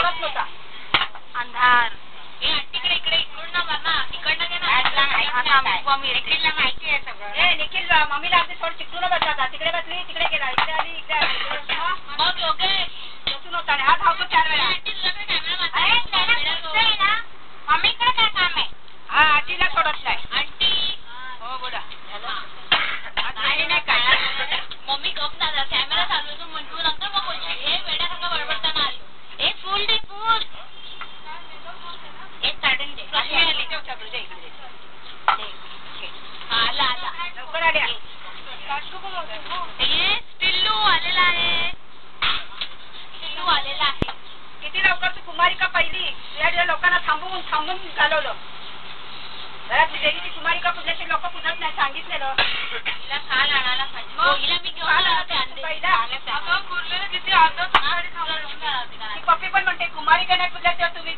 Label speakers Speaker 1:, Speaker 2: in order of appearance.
Speaker 1: सोडत नव्हता
Speaker 2: अंधार
Speaker 1: तिकडे इकडे इकडून ना बाबा इकडनं घे ना
Speaker 2: निखिलला माहिती आहे सगळं
Speaker 1: निखिल मम्मीला अगदी थोडं चिकटून बसला तिकडे बसली तिकडे गेला इकडे आली इकडे आली मग योगेश बसून होता हा धावतो 4 वेळा
Speaker 2: मम्मीकडे काय काम आहे
Speaker 1: हा आजीला सोडत नाही
Speaker 2: आंटी
Speaker 1: हो बोला
Speaker 2: नाही काय मम्मी गप ना कॅमेरा चालू तो म्हणतो नंतर मग बोलशील हे वेड्यासारखं बडबडताना आली एक फुल दे फुल एक काढून दे आला आला
Speaker 1: लवकर आल्या
Speaker 2: टिल्लू आलेला आहे टिल्लू आलेला आहे
Speaker 1: किती लवकर तू कुमारिका पहिली या लोकांना थांबून घालवलं घरात देवीची कुमारिका पुजल्याचे लोक पुजत नाही सांगितलेलं
Speaker 2: तिला काल आणायला पाहिजे हिला मी घेऊन
Speaker 1: किती आदत पप्पी पण म्हणते कुमारिका नाही पुजल्या तेव्हा तुम्ही